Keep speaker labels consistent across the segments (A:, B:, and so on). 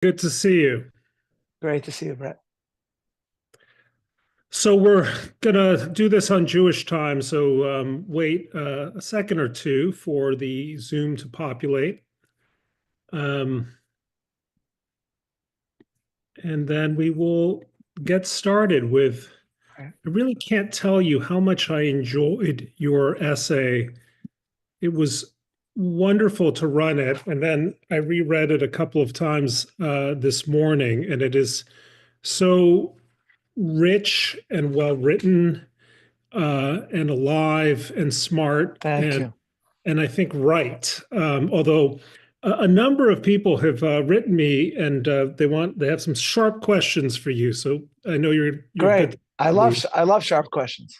A: Good to see you.
B: Great to see you, Bret.
A: So we're gonna do this on Jewish time, so wait a second or two for the Zoom to populate. Um, and then we will get started with,
B: Right.
A: I really can't tell you how much I enjoyed your essay. It was wonderful to run it, and then I reread it a couple of times this morning, and it is so rich and well written and alive and smart
B: Thank you.
A: and I think right. Although a number of people have written me and they have some sharp questions for you. So I know you're
B: Great.
A: good.
B: I love sharp questions.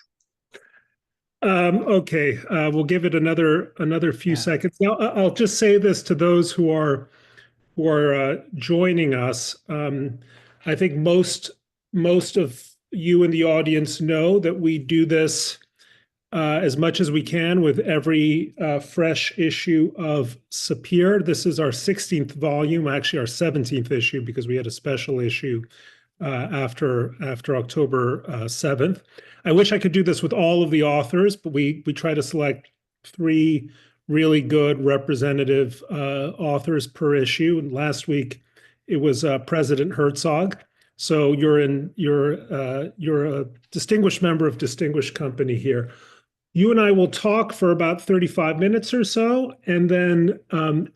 A: Okay, we'll give it another few
B: Yeah.
A: seconds. Now I'll just say this to those who are joining us. I think most of you in the audience know that we do this as much as we can with every fresh issue of SAPIR. This is our 16th volume, actually our 17th issue, because we had a special issue after October 7th. I wish I could do this with all of the authors, but we try to select three really good representative authors per issue. And last week it was President Herzog. So you're a distinguished member of distinguished company here. You and I will talk for about 35 minutes or so. And then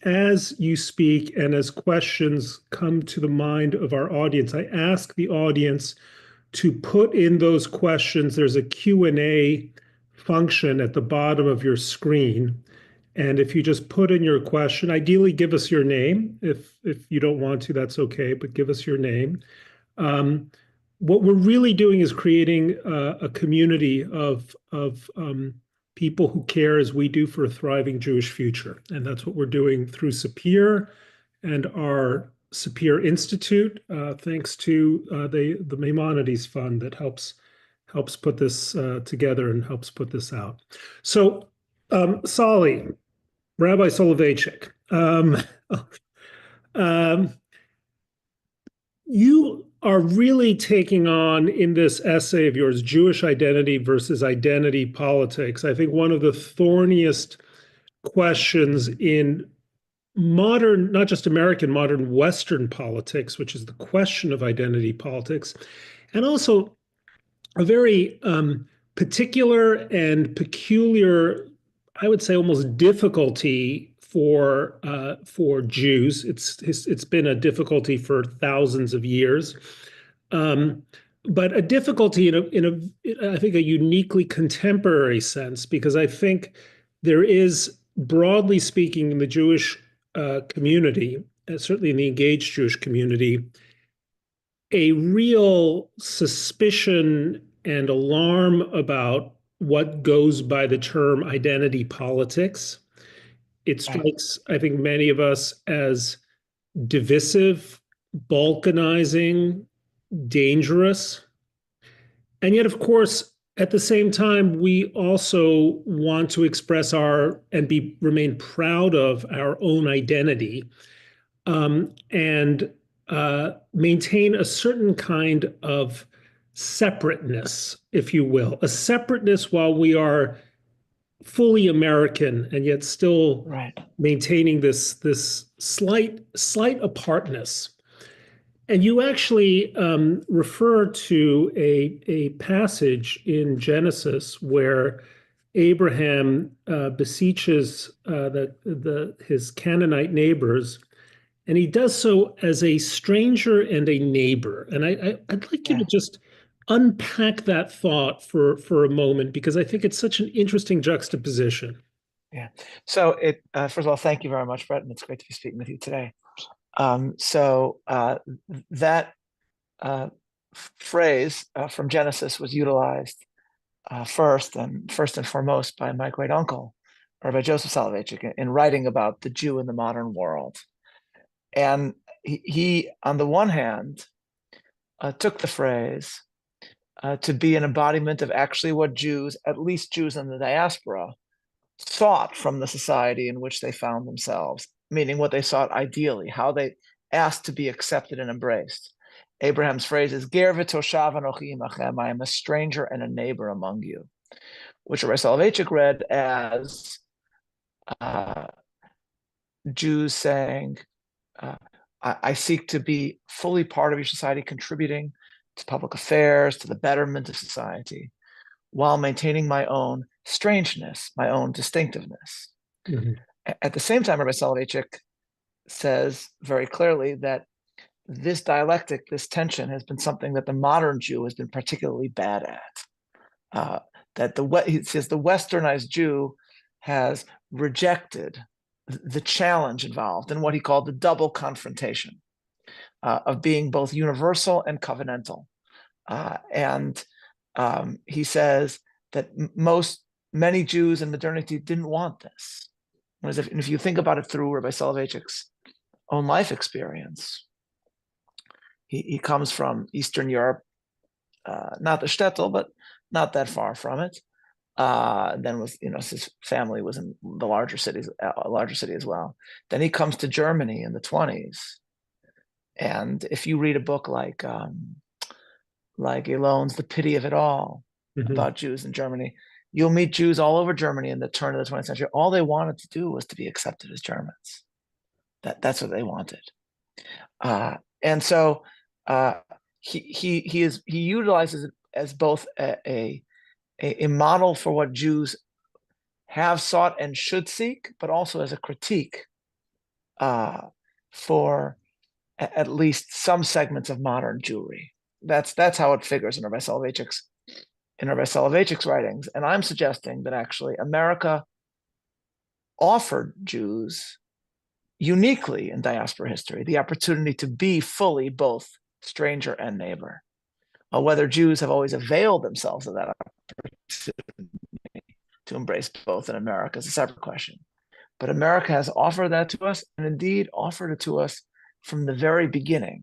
A: as you speak and as questions come to the mind of our audience, I ask the audience to put in those questions. There's a Q&A function at the bottom of your screen. And if you just put in your question, ideally give us your name. If you don't want to, that's okay, but give us your name. What we're really doing is creating a community of people who care as we do for a thriving Jewish future, and that's what we're doing through SAPIR and our SAPIR Institute, thanks to the Maimonides Fund that helps put this together and helps put this out. So, Sali, Rabbi Soloveichik, um, you are really taking on in this essay of yours Jewish identity versus identity politics. I think one of the thorniest questions in modern, not just American, modern Western politics, which is the question of identity politics, and also a very particular and peculiar, I would say, almost difficulty for Jews. It's been a difficulty for thousands of years, um, but a difficulty I think a uniquely contemporary sense, because I think there is, broadly speaking, in the Jewish community, certainly in the engaged Jewish community, a real suspicion and alarm about what goes by the term identity politics. It
B: Right.
A: strikes, I think, many of us as divisive, balkanizing, dangerous. And yet, of course, at the same time, we also want to express our and be remain proud of our own identity, and maintain a certain kind of separateness, if you will, a separateness while we are fully American and yet still
B: Right.
A: maintaining this slight apartness. And you actually refer to a passage in Genesis where Abraham beseeches his Canaanite neighbors, and he does so as a stranger and a neighbor. And I'd like you to
B: Yeah.
A: just unpack that thought for a moment, because I think it's such an interesting juxtaposition.
B: Yeah. So first of all, thank you very much, Bret, and it's great to be speaking with you today. That phrase from Genesis was utilized first and foremost by my great uncle, Rabbi Joseph Soloveitchik, in writing about the Jew in the modern world. And he on the one hand, took the phrase to be an embodiment of actually what Jews, at least Jews in the diaspora, sought from the society in which they found themselves, meaning what they sought ideally, how they asked to be accepted and embraced. Abraham's phrase is, Ger v'toshav anochi imachem, I am a stranger and a neighbor among you, which Rabbi Soloveichik read as Jews saying, I seek to be fully part of your society, contributing to public affairs, to the betterment of society, while maintaining my own strangeness, my own distinctiveness. Mm-hmm. At the same time, Rabbi Soloveichik says very clearly that this dialectic, this tension, has been something that the modern Jew has been particularly bad at. He says the westernized Jew has rejected the challenge involved in what he called the double confrontation of being both universal and covenantal. He says that many Jews in modernity didn't want this. And if you think about it through Rabbi Soloveitchik's own life experience, he comes from Eastern Europe, not the shtetl, but not that far from it. Then his family was in the larger cities, a larger city as well. Then he comes to Germany in the 1920s, and if you read a book like Elon's *The Pity of It All* about Jews in Germany, you'll meet Jews all over Germany in the turn of the 20th century. All they wanted to do was to be accepted as Germans. That's what they wanted, and so he utilizes it as both a model for what Jews have sought and should seek, but also as a critique for at least some segments of modern Jewry. That's how it figures in Rabbi Soloveitchik's writings. And I'm suggesting that actually America offered Jews uniquely in diaspora history the opportunity to be fully both stranger and neighbor. Whether Jews have always availed themselves of that opportunity to embrace both in America is a separate question. But America has offered that to us, and indeed offered it to us from the very beginning.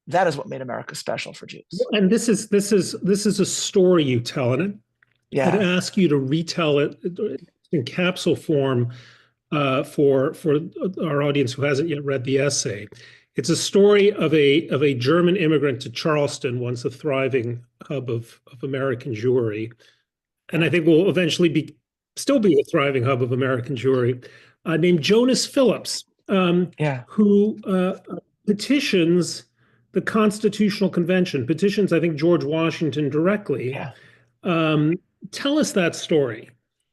B: That is what made America special for Jews.
A: And this is a story you tell, and I'd ask you to retell it in capsule form for our audience who hasn't yet read the essay. It's a story of a German immigrant to Charleston, once a thriving hub of American Jewry, and I think will eventually still be a thriving hub of American Jewry, named Jonas Phillips, who petitions the Constitutional Convention, petitions, I think, George Washington directly. Tell us that story.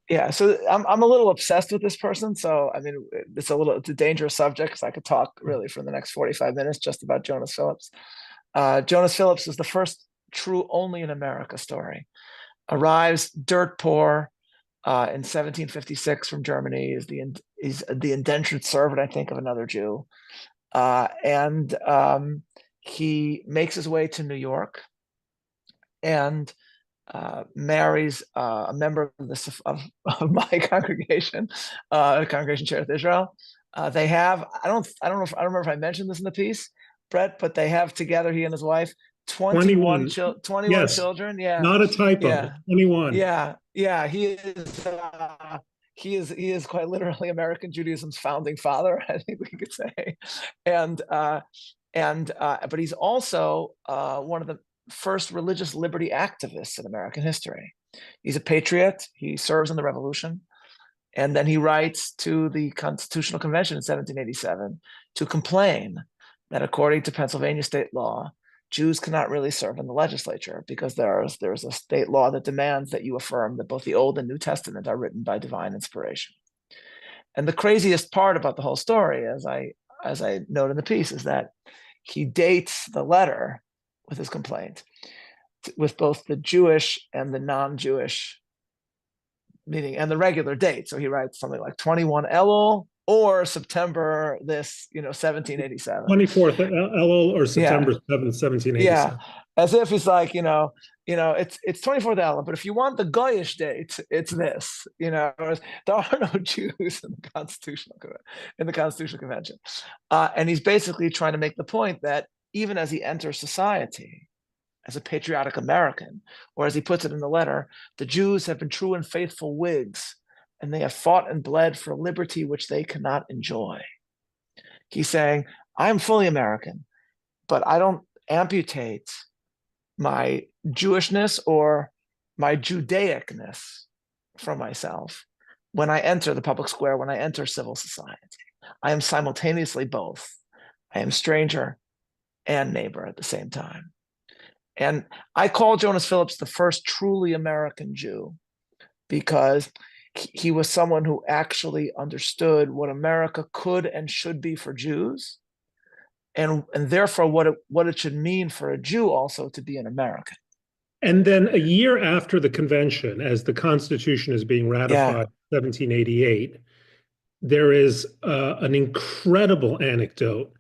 B: Yeah, so I'm a little obsessed with this person. So I mean, it's a dangerous subject because I could talk really for the next 45 minutes just about Jonas Phillips. Jonas Phillips is the first true only in America story. Arrives dirt poor in 1756 from Germany. He's the indentured servant, I think, of another Jew, and he makes his way to New York and marries a member of my congregation, Congregation Cherith Israel. They have, I don't remember if I mentioned this in the piece, Bret, but they have together, he and his wife, 21
A: yes.
B: children. Yeah,
A: not a typo.
B: Yeah.
A: 21.
B: Yeah. He is quite literally American Judaism's founding father, I think we could say, but he's also one of the first religious liberty activists in American history. He's a patriot. He serves in the Revolution. And then he writes to the Constitutional Convention in 1787 to complain that according to Pennsylvania state law, Jews cannot really serve in the legislature because there's a state law that demands that you affirm that both the Old and New Testament are written by divine inspiration. And the craziest part about the whole story, as I note in the piece, is that he dates the letter with his complaint with both the Jewish and the non-Jewish meaning and the regular date. So he writes something like 21 Elul or September 1787.
A: 24th Elul or September 7th, 1787.
B: Yeah, as if he's like, it's 24th Elul, but if you want the Goyish date, it's this. There are no Jews in the Constitutional Convention, and he's basically trying to make the point that even as he enters society as a patriotic American, or as he puts it in the letter, the Jews have been true and faithful Whigs, and they have fought and bled for liberty which they cannot enjoy. He's saying, I am fully American, but I don't amputate my Jewishness or my Judaicness from myself when I enter the public square, when I enter civil society. I am simultaneously both. I am stranger and neighbor at the same time. And I call Jonas Phillips the first truly American Jew because he was someone who actually understood what America could and should be for Jews, and therefore what it should mean for a Jew also to be an American.
A: And then a year after the convention, as the Constitution is being ratified, 1788, there is an incredible anecdote,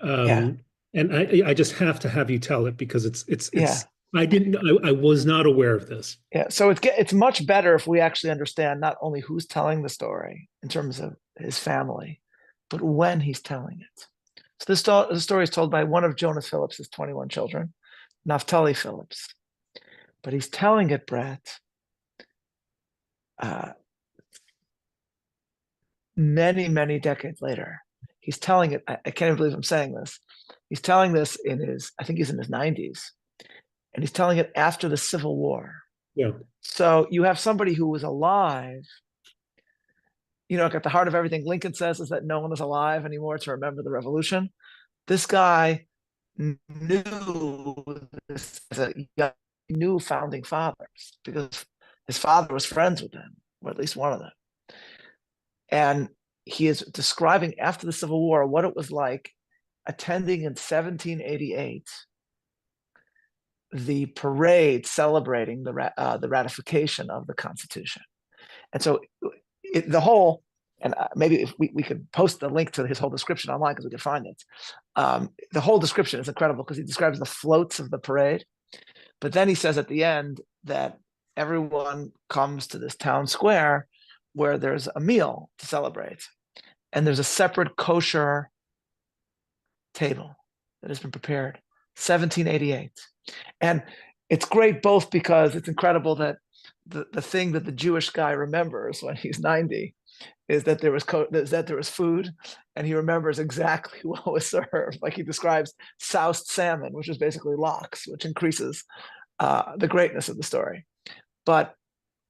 A: and I just have to have you tell it because it's I was not aware of this.
B: Yeah, so it's much better if we actually understand not only who's telling the story in terms of his family, but when he's telling it. So this story is told by one of Jonas Phillips's 21 children, Naphtali Phillips. But he's telling it, Bret, many, many decades later. He's telling it, I can't even believe I'm saying this. He's telling this I think he's in his 90s. And he's telling it after the Civil War.
A: Yeah.
B: So you have somebody who was alive. At the heart of everything Lincoln says is that no one is alive anymore to remember the revolution. This guy knew this as a young, knew founding fathers because his father was friends with them, or at least one of them. And he is describing after the Civil War what it was like attending in 1788 the parade celebrating the ratification of the Constitution. And so maybe if we could post the link to his whole description online because we could find it. The whole description is incredible because he describes the floats of the parade. But then he says at the end that everyone comes to this town square where there's a meal to celebrate. And there's a separate kosher table that has been prepared, 1788. And it's great both because it's incredible that the thing that the Jewish guy remembers when he's 90 is that there was food, and he remembers exactly what was served. Like he describes soused salmon, which is basically lox, which increases the greatness of the story. But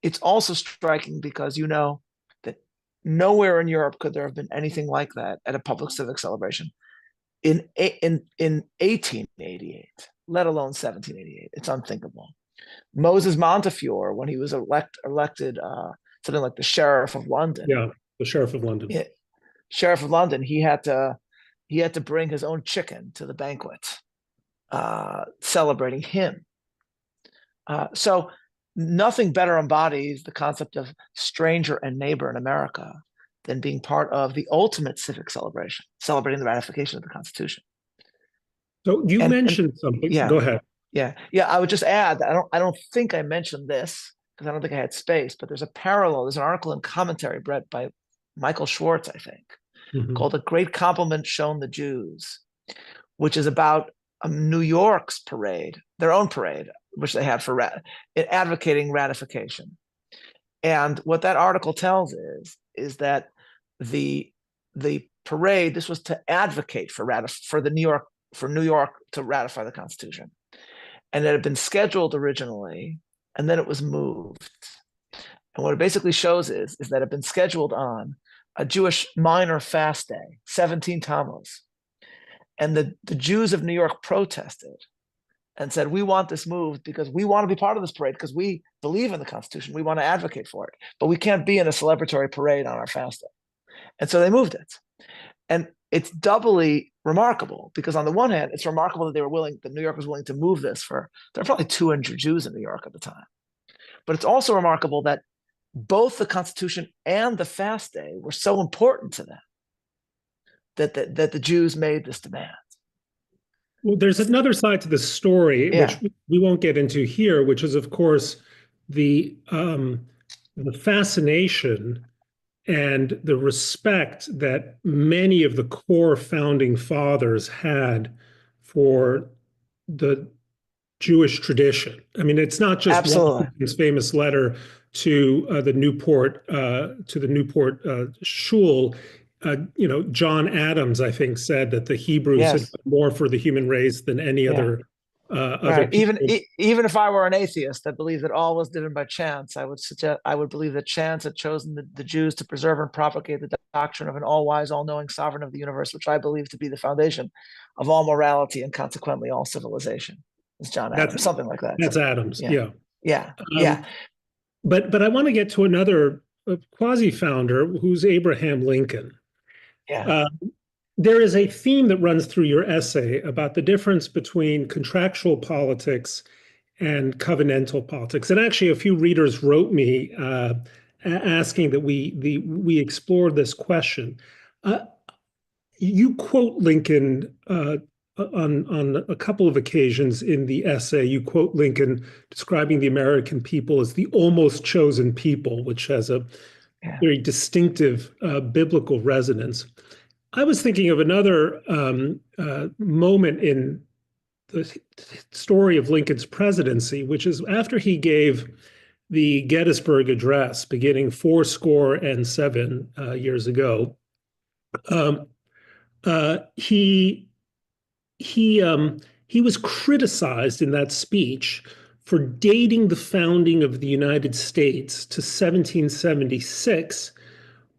B: it's also striking because that nowhere in Europe could there have been anything like that at a public civic celebration in 1888, let alone 1788. It's unthinkable. Moses Montefiore, when he was elected something like the Sheriff of London.
A: Yeah, the Sheriff of London.
B: Yeah, Sheriff of London. He had to bring his own chicken to the banquet, celebrating him. So nothing better embodies the concept of stranger and neighbor in America than being part of the ultimate civic celebration, celebrating the ratification of the Constitution.
A: So you mentioned something.
B: Yeah,
A: go ahead.
B: Yeah. I would just add that I don't think I mentioned this because I don't think I had space, but there's an article in Commentary, Bret, by Michael Schwartz, I think, called "A Great Compliment Shown the Jews," which is about New York's parade, their own parade, which they had for advocating ratification. And what that article tells is that the parade, this was to advocate for New York to ratify the Constitution. And it had been scheduled originally, and then it was moved. And what it basically shows is that it had been scheduled on a Jewish minor fast day, 17 Tammuz. And the Jews of New York protested and said, we want this moved because we want to be part of this parade because we believe in the Constitution. We want to advocate for it. But we can't be in a celebratory parade on our fast day. And so they moved it. And it's doubly remarkable because on the one hand, it's remarkable that New York was willing to move this there were probably 200 Jews in New York at the time. But it's also remarkable that both the Constitution and the fast day were so important to them that the Jews made this demand.
A: Well, there's another side to the story, which we won't get into here, which is, of course, the fascination and the respect that many of the core founding fathers had for the Jewish tradition. I mean, it's not just his famous letter to the Newport Shul. John Adams, I think, said that the Hebrews had
B: Yes.
A: done more for the human race than any
B: Yeah.
A: other
B: Right.
A: people.
B: Even if I were an atheist that believed that all was given by chance, I would believe that chance had chosen the Jews to preserve and propagate the doctrine of an all-wise, all-knowing sovereign of the universe, which I believe to be the foundation of all morality and consequently all civilization. It's John
A: That's
B: Adams, something like that.
A: that's Adams,
B: Yeah.
A: yeah.
B: Yeah. Yeah.
A: Um, but I want to get to another quasi-founder who's Abraham Lincoln.
B: Yeah.
A: Uh, there is a theme that runs through your essay about the difference between contractual politics and covenantal politics. And actually, a few readers wrote me asking that we explore this question. Uh, you quote Lincoln on a couple of occasions in the essay. You quote Lincoln describing the American people as the almost chosen people, which has a
B: Yeah.
A: very distinctive biblical resonance. I was thinking of another moment in the story of Lincoln's presidency, which is after he gave the Gettysburg Address, beginning 77 years ago. Um, uh, he he was criticized in that speech for dating the founding of the United States to 1776,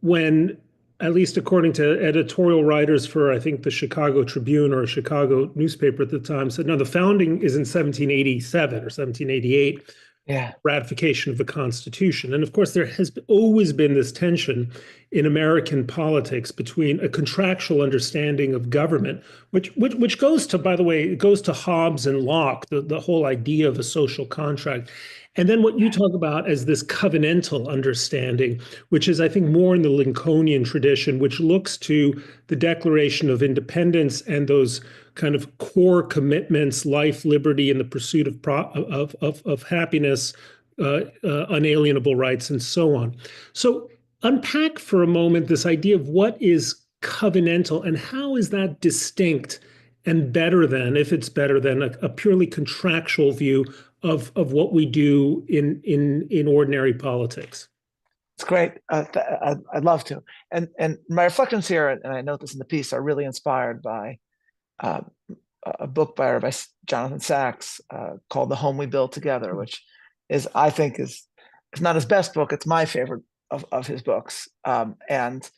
A: when, at least according to editorial writers for, I think, the Chicago Tribune or a Chicago newspaper at the time, said, no, the founding is in 1787 or 1788,
B: Yeah.
A: ratification of the Constitution. And of course, there has always been this tension in American politics between a contractual understanding of government, which goes to, by the way, it goes to Hobbes and Locke, the whole idea of a social contract. And then what you talk about as this covenantal understanding, which is, I think, more in the Lincolnian tradition, which looks to the Declaration of Independence and those kind of core commitments, life, liberty, and the pursuit of happiness, unalienable rights, and so on. So unpack for a moment this idea of what is covenantal and how is that distinct and better than, if it's better than, a purely contractual view of what we do in ordinary politics.
B: It's great. I'd love to. And my reflections here, and I note this in the piece, are really inspired by uh, a book by Rabbi Jonathan Sachs called "The Home We Build Together," which is, I think, is if not his best book, it's my favorite of his books. And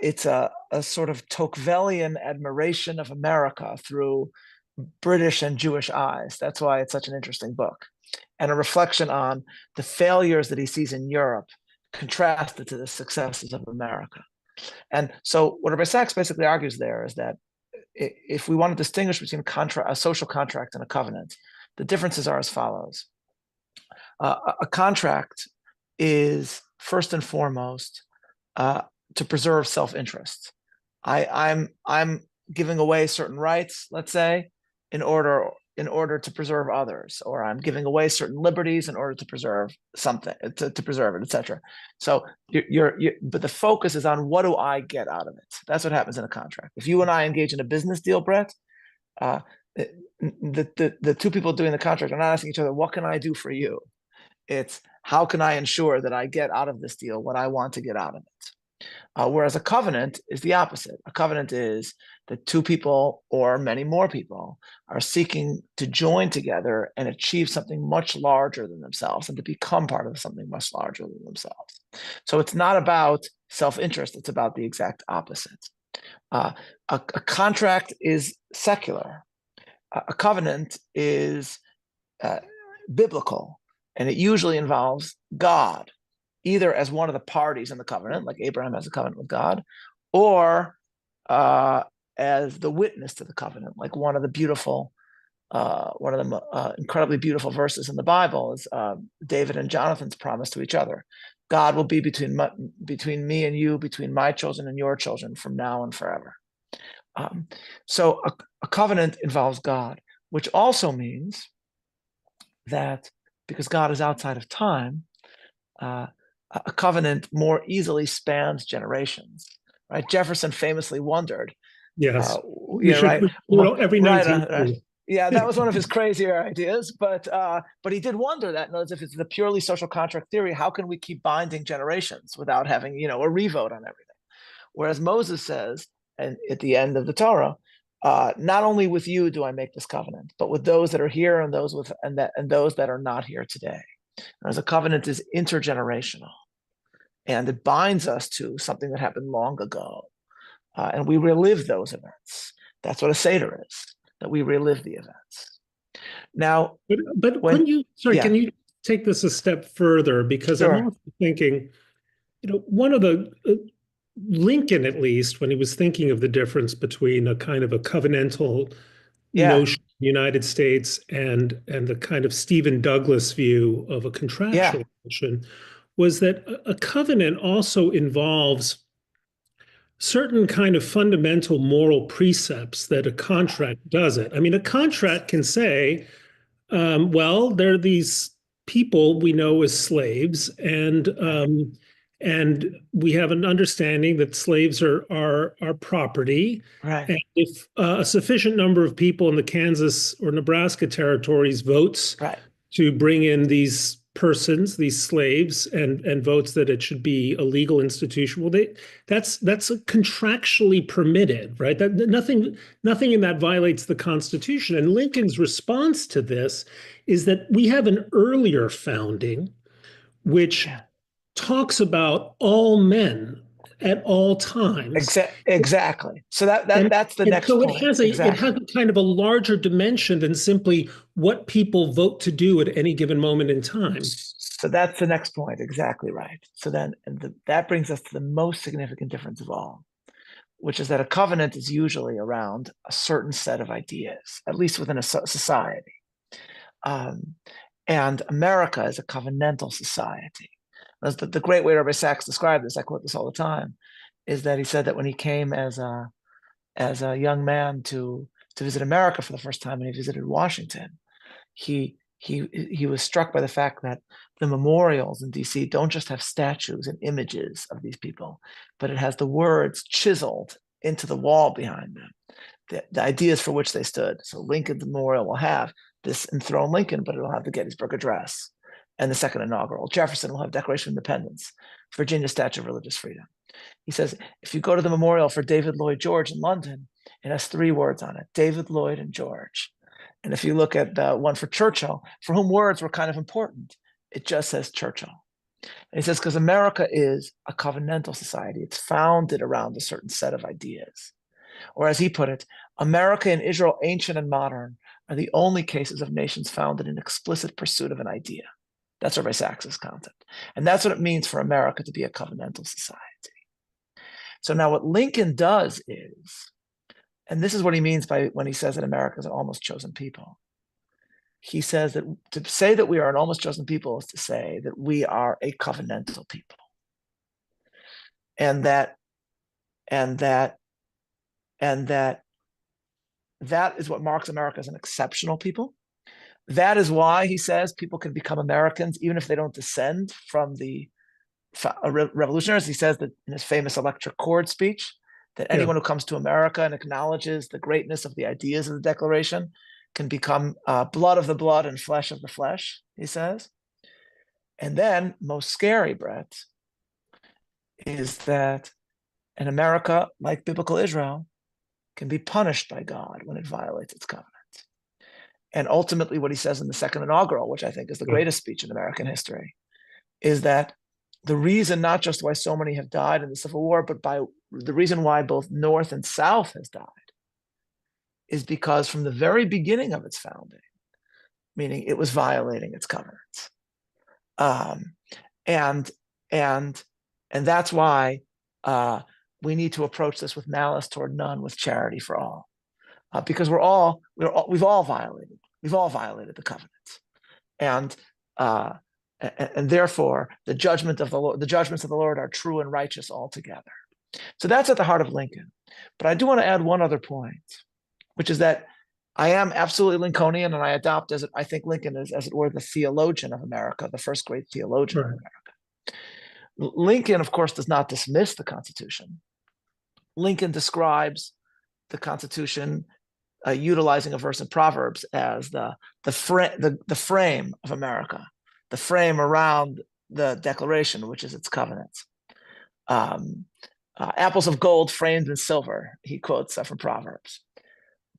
B: it's a sort of Tocquevillian admiration of America through British and Jewish eyes. That's why it's such an interesting book, and a reflection on the failures that he sees in Europe contrasted to the successes of America. And so what Rabbi Sachs basically argues there is that if we want to distinguish between a social contract and a covenant, the differences are as follows. A contract is first and foremost to preserve self-interest. I'm giving away certain rights, let's say, in order to preserve others, or I'm giving away certain liberties in order to preserve something, to preserve it, etc. So but the focus is on what do I get out of it. That's what happens in a contract. If you and I engage in a business deal, Bret, the two people doing the contract are not asking each other, what can I do for you? It's how can I ensure that I get out of this deal what I want to get out of it. Whereas a covenant is the opposite. A covenant is that two people or many more people are seeking to join together and achieve something much larger than themselves and to become part of something much larger than themselves. So it's not about self-interest, it's about the exact opposite. A contract is secular. A covenant is biblical, and it usually involves God, either as one of the parties in the covenant, like Abraham has a covenant with God, or as the witness to the covenant, like one of the incredibly beautiful verses in the Bible is David and Jonathan's promise to each other. God will be between me and you, between my children and your children from now and forever. So a covenant involves God, which also means that because God is outside of time, a covenant more easily spans generations, right? Jefferson famously wondered.
A: Yes,
B: Right.
A: Every 19.
B: Right. Yeah, that was one of his crazier ideas, but he did wonder that, if it's the purely social contract theory, how can we keep binding generations without having, a revote on everything? Whereas Moses says, and at the end of the Torah, not only with you do I make this covenant, but with those that are here and those that are not here today. As a covenant is intergenerational, and it binds us to something that happened long ago, and we relive those events. That's what a Seder is, that we relive the events. Now,
A: but when you, sorry,
B: yeah,
A: can you take this a step further? Because I'm
B: sure,
A: also thinking, one of the Lincoln, at least, when he was thinking of the difference between a kind of a covenantal
B: yeah,
A: notion in the United States and the kind of Stephen Douglas view of a
B: yeah,
A: contractual notion, was that a covenant also involves certain kind of fundamental moral precepts that a contract doesn't. I mean, a contract can say, well, there are these people we know as slaves, and we have an understanding that slaves are property.
B: right,
A: And if a sufficient number of people in the Kansas or Nebraska territories votes
B: right,
A: to bring in these persons, these slaves, and votes that it should be a legal institution, well, that's contractually permitted, right? That nothing in that violates the Constitution. And Lincoln's response to this is that we have an earlier founding which
B: yeah.
A: talks about all men at all times.
B: Exactly. So that's the
A: And
B: next
A: so
B: point.
A: it has
B: Exactly.
A: a kind of a larger dimension than simply what people vote to do at any given moment in time.
B: So that's the next point. Exactly right. So then that brings us to the most significant difference of all, which is that a covenant is usually around a certain set of ideas, at least within a society. And America is a covenantal society. The great way Rabbi Sachs described this, I quote this all the time, is that he said that when he came as a young man to visit America for the first time, and he visited Washington, he was struck by the fact that the memorials in DC don't just have statues and images of these people, but it has the words chiseled into the wall behind them, the ideas for which they stood. So Lincoln's memorial will have this enthroned Lincoln, but it'll have the Gettysburg Address and the second inaugural. Jefferson will have Declaration of Independence, Virginia's Statue of Religious Freedom. He says, if you go to the memorial for David Lloyd George in London, it has 3 words on it, David, Lloyd, and George. And if you look at the one for Churchill, for whom words were kind of important, it just says Churchill. And he says, because America is a covenantal society, it's founded around a certain set of ideas. Or as he put it, America and Israel, ancient and modern, are the only cases of nations founded in explicit pursuit of an idea. That's Rabbi Sachs's content. And that's what it means for America to be a covenantal society. So now what Lincoln does is, and this is what he means by when he says that America is an almost chosen people. He says that to say that we are an almost chosen people is to say that we are a covenantal people. And that is what marks America as an exceptional people. That is why, he says, people can become Americans even if they don't descend from the revolutionaries. He says that in his famous Electric Chord speech, that anyone who comes to America and acknowledges the greatness of the ideas of the Declaration can become blood of the blood and flesh of the flesh, he says. And then, most scary, Bret, is that in America, like biblical Israel, can be punished by God when it violates its covenant. And ultimately, what he says in the second inaugural, which I think is the greatest speech in American history, is that the reason not just why so many have died in the Civil War, but by the reason why both North and South has died, is because from the very beginning of its founding, meaning it was violating its covenants, and that's why we need to approach this with malice toward none, with charity for all, because we've all violated the covenants, and therefore the judgments of the Lord are true and righteous altogether. So that's at the heart of Lincoln. But I do want to add one other point, which is that I am absolutely Lincolnian, and I adopt, I think Lincoln is, as it were, the theologian of America, the first great theologian of America. Lincoln, of course, does not dismiss the Constitution. Lincoln describes the Constitution utilizing a verse in Proverbs as the frame of America, the frame around the Declaration, which is its covenants. apples of gold framed in silver, he quotes from Proverbs.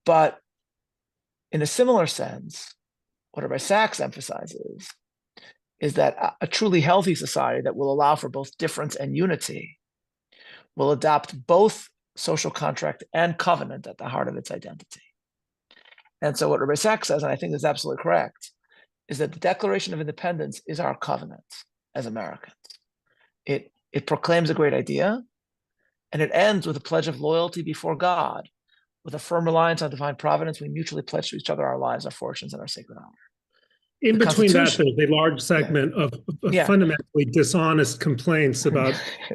B: But in a similar sense, what Rabbi Sachs emphasizes is that a truly healthy society that will allow for both difference and unity will adopt both social contract and covenant at the heart of its identity. And so what Rabbi Sachs says, and I think is absolutely correct, is that the Declaration of Independence is our covenant as Americans. It proclaims a great idea, and it ends with a pledge of loyalty before God. With a firm reliance on divine providence, we mutually pledge to each other our lives, our fortunes, and our sacred honor.
A: In between that, there's a large segment of fundamentally dishonest complaints about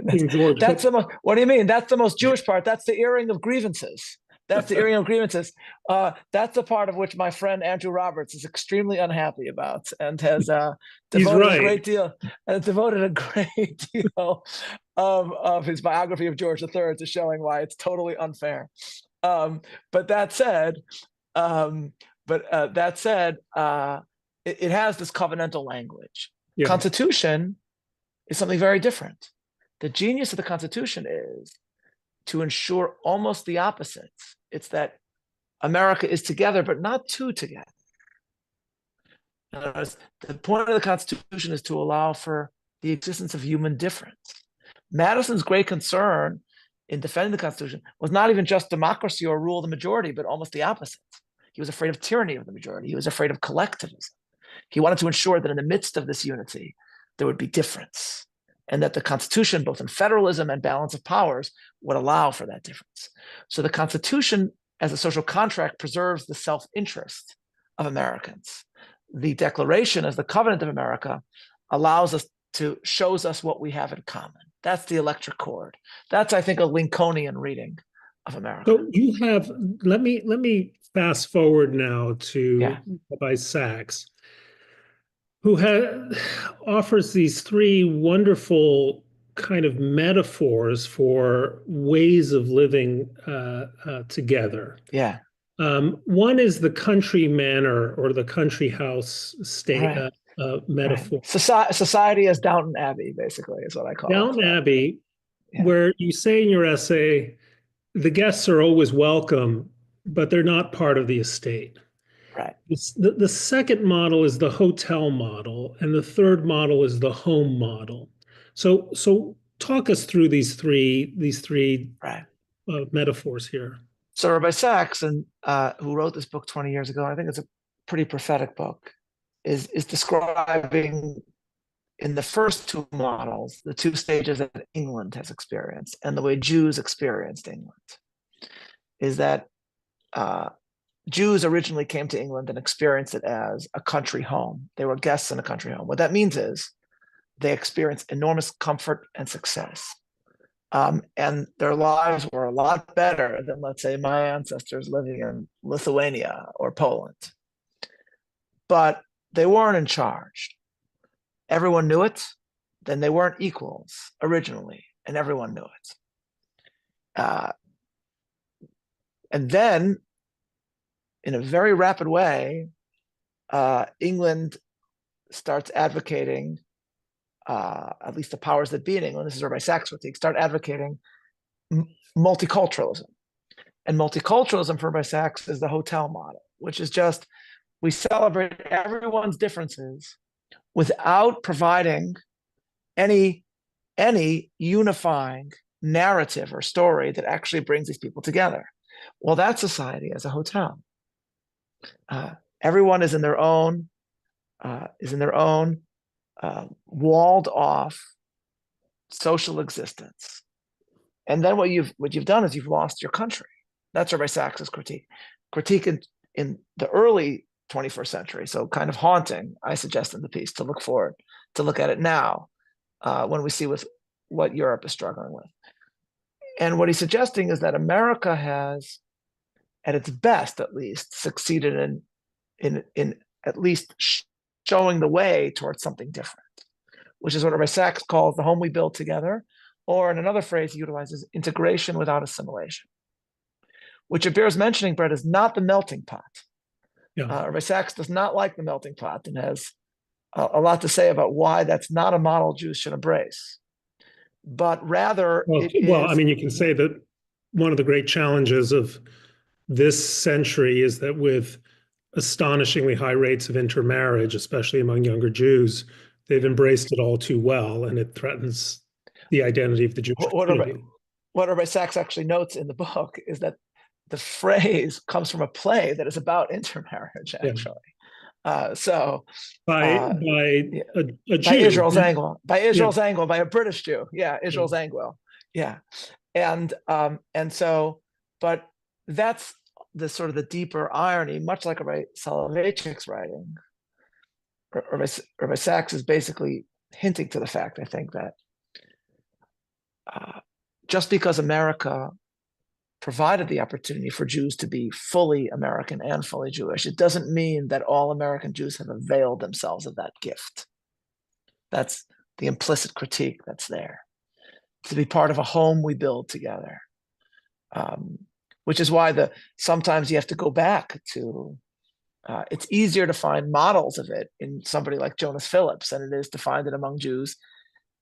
A: King George.
B: That's the most. What do you mean? That's the most Jewish part. That's the earring of grievances. That's the earring of grievances. That's the part of which my friend Andrew Roberts is extremely unhappy about, and has devoted a great deal of his biography of George III to showing why it's totally unfair. But that said, it has this covenantal language. Yeah. Constitution is something very different. The genius of the Constitution is to ensure almost the opposite. It's that America is together, but not two together. The point of the Constitution is to allow for the existence of human difference. Madison's great concern in defending the Constitution was not even just democracy or rule of the majority, but almost the opposite. He was afraid of tyranny of the majority. He was afraid of collectivism. He wanted to ensure that in the midst of this unity, there would be difference, and that the Constitution, both in federalism and balance of powers, would allow for that difference. So the Constitution, as a social contract, preserves the self-interest of Americans. The Declaration, as the covenant of America, shows us what we have in common. That's the electric chord. That's, I think, a Lincolnian reading of America.
A: So you have, let me fast forward now to Rabbi Sachs, who offers these three wonderful kind of metaphors for ways of living together.
B: Yeah.
A: One is the country manor or the country house state metaphor.
B: Right. Society as Downton Abbey, basically, is what I call
A: Downton Abbey, where you say in your essay, the guests are always welcome, but they're not part of the estate.
B: Right.
A: The second model is the hotel model, and the third model is the home model. So talk us through these three metaphors here.
B: So Rabbi Sachs, who wrote this book 20 years ago, I think it's a pretty prophetic book, is describing in the first two models the two stages that England has experienced and the way Jews experienced England. Is that Jews originally came to England and experienced it as a country home. They were guests in a country home. What that means is they experienced enormous comfort and success. And their lives were a lot better than, let's say, my ancestors living in Lithuania or Poland. But they weren't in charge. Everyone knew it. Then they weren't equals originally, and everyone knew it. And then, in a very rapid way, England starts advocating, at least the powers that be in England, this is Rabbi Sachs' critique, start advocating multiculturalism. And multiculturalism for Rabbi Sachs is the hotel model, which is just, we celebrate everyone's differences without providing any unifying narrative or story that actually brings these people together. Well, that's society as a hotel. Everyone is in their own walled off social existence. And then what you've done is you've lost your country. That's Rabbi Sachs' critique. Critique in the early 21st century, so kind of haunting, I suggest in the piece, to look at it now, when we see with what Europe is struggling with. And what he's suggesting is that America has, at its best at least, succeeded in at least showing the way towards something different, which is what Rabbi Sachs calls the home we build together, or in another phrase he utilizes, integration without assimilation, which it bears mentioning, Bret, is not the melting pot. Yeah. Rabbi Sachs does not like the melting pot and has a lot to say about why that's not a model Jews should embrace. but rather
A: Well,
B: it
A: well, I
B: is,
A: mean, you can say that one of the great challenges of this century is that with astonishingly high rates of intermarriage, especially among younger Jews, they've embraced it all too well, and it threatens the identity of the Jewish
B: what
A: community.
B: Rabbi Sachs actually notes in the book is that the phrase comes from a play that is about intermarriage,
A: Yeah.
B: actually. So
A: By
B: uh,
A: by
B: yeah,
A: a
B: by
A: Jew.
B: Israel Zangwill,
A: Yeah.
B: by a British Jew. Yeah,
A: Yeah.
B: Israel Zangwill. Yeah, and so, but that's the sort of the deeper irony, much like Rabbi Soloveitchik's writing. Rabbi Sachs is basically hinting to the fact, I think, that just because America provided the opportunity for Jews to be fully American and fully Jewish, it doesn't mean that all American Jews have availed themselves of that gift. That's the implicit critique that's there. To be part of a home we build together, which is why sometimes you have to go back to. It's easier to find models of it in somebody like Jonas Phillips than it is to find it among Jews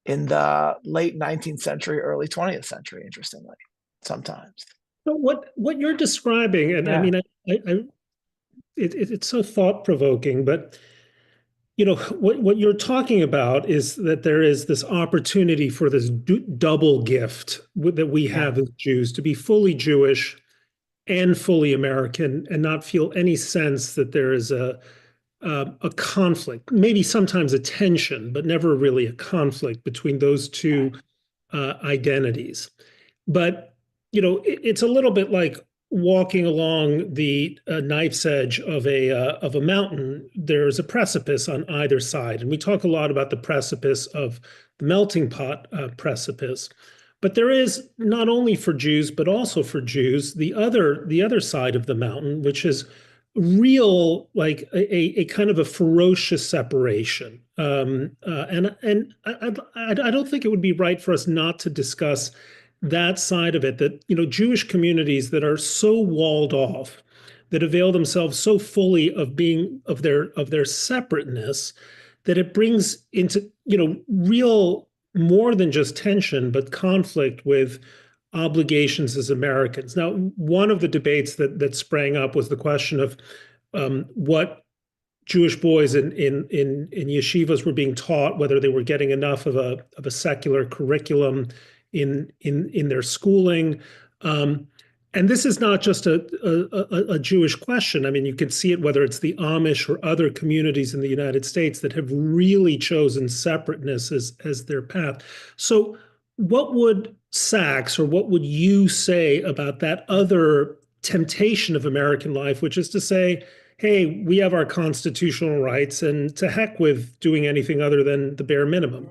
B: in the late 19th century, early 20th century. Interestingly, sometimes.
A: But what you're describing, and I
B: Yeah.
A: mean, it's so thought provoking, but you know what you're talking about is that there is this opportunity for this double gift that we have as Jews to be fully Jewish and fully American, and not feel any sense that there is a conflict, maybe sometimes a tension, but never really a conflict between those two identities. But you know, it's a little bit like walking along the knife's edge of a mountain. There's a precipice on either side, and we talk a lot about the precipice of the melting pot precipice. But there is not only for Jews, but also for Jews, the other side of the mountain, which is real, like a kind of a ferocious separation. And I don't think it would be right for us not to discuss that side of it, that you know, Jewish communities that are so walled off, that avail themselves so fully of being of their separateness, that it brings into, you know, real more than just tension, but conflict with obligations as Americans. Now, one of the debates that sprang up was the question of what Jewish boys in yeshivas were being taught, whether they were getting enough of a secular curriculum in their schooling. And this is not just a Jewish question. I mean, you can see it whether it's the Amish or other communities in the United States that have really chosen separateness as their path. So what would Sachs, or what would you say about that other temptation of American life, which is to say, hey, we have our constitutional rights, and to heck with doing anything other than the bare minimum?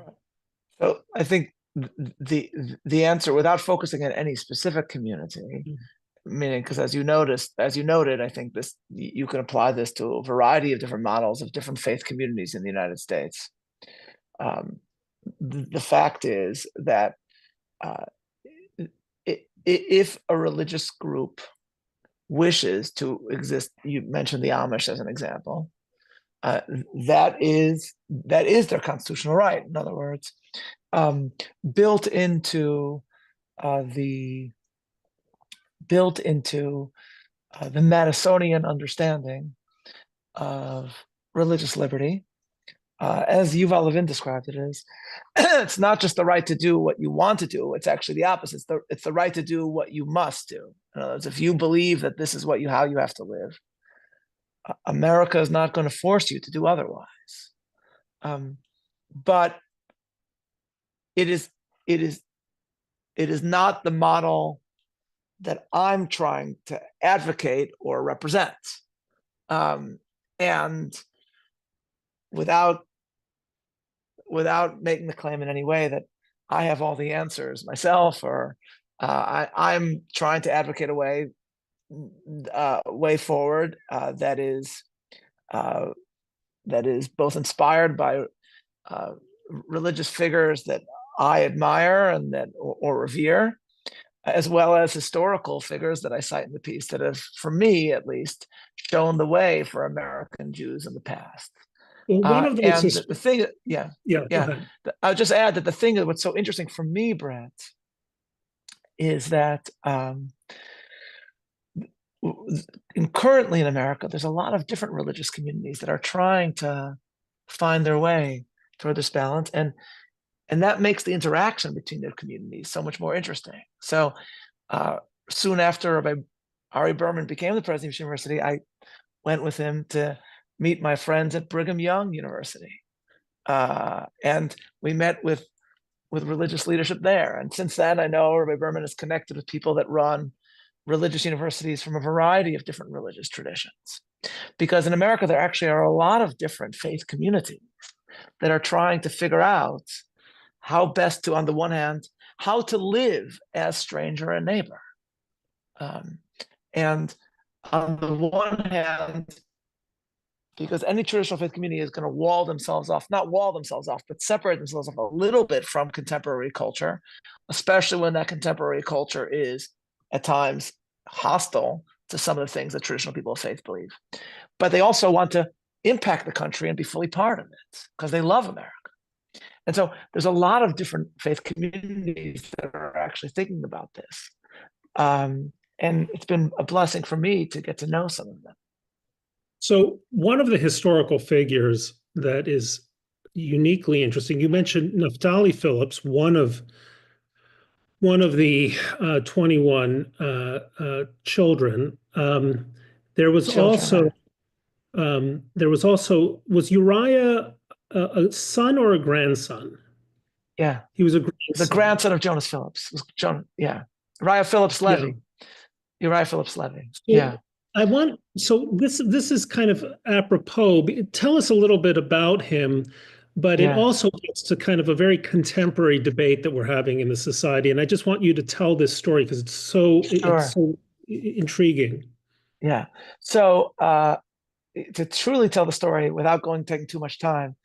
B: So I think the answer, without focusing on any specific community, meaning, because as you noted, I think this, you can apply this to a variety of different models of different faith communities in the United States. The fact is that if a religious group wishes to exist, you mentioned the Amish as an example, that is their constitutional right. In other words, built into the Madisonian understanding of religious liberty, as Yuval Levin described it, is it's not just the right to do what you want to do. It's actually the opposite. It's the right to do what you must do. In other words, if you believe that this is how you have to live, America is not going to force you to do otherwise. But it is not the model that I'm trying to advocate or represent. And without making the claim in any way that I have all the answers myself, or I'm trying to advocate a way forward that is both inspired by religious figures that I admire and or revere, as well as historical figures that I cite in the piece, that have, for me at least, shown the way for American Jews in the past.
A: Well, one of those
B: And
A: is,
B: the thing, yeah,
A: yeah, go
B: yeah.
A: ahead.
B: I'll just add that the thing that what's so interesting for me, Brett, is that currently in America, there's a lot of different religious communities that are trying to find their way toward this balance, and that makes the interaction between their communities so much more interesting. So soon after Rabbi Ari Berman became the president of University, I went with him to meet my friends at Brigham Young University, and we met with religious leadership there. And since then, I know Rabbi Berman is connected with people that run religious universities from a variety of different religious traditions. Because in America, there actually are a lot of different faith communities that are trying to figure out how best to, on the one hand, how to live as stranger and neighbor. And on the one hand, because any traditional faith community is going to wall themselves off, not wall themselves off, but separate themselves off a little bit from contemporary culture, especially when that contemporary culture is at times hostile to some of the things that traditional people of faith believe. But they also want to impact the country and be fully part of it because they love America. And so there's a lot of different faith communities that are actually thinking about this. And it's been a blessing for me to get to know some of them.
A: So one of the historical figures that is uniquely interesting, you mentioned Naphtali Phillips, one of the 21 children. There was
B: Children,
A: also was Uriah a son or a grandson?
B: yeah.
A: He was a
B: The
A: grandson.
B: grandson of Jonas Phillips. Yeah. Uriah Phillips
A: Yeah.
B: Levy. Uriah Phillips Levy.
A: So
B: Yeah.
A: this is kind of apropos. Tell us a little bit about him, but it
B: Yeah.
A: also gets to kind of a very contemporary debate that we're having in the society. And I just want you to tell this story because it's
B: Sure.
A: so intriguing.
B: Yeah. So to truly tell the story without taking too much time,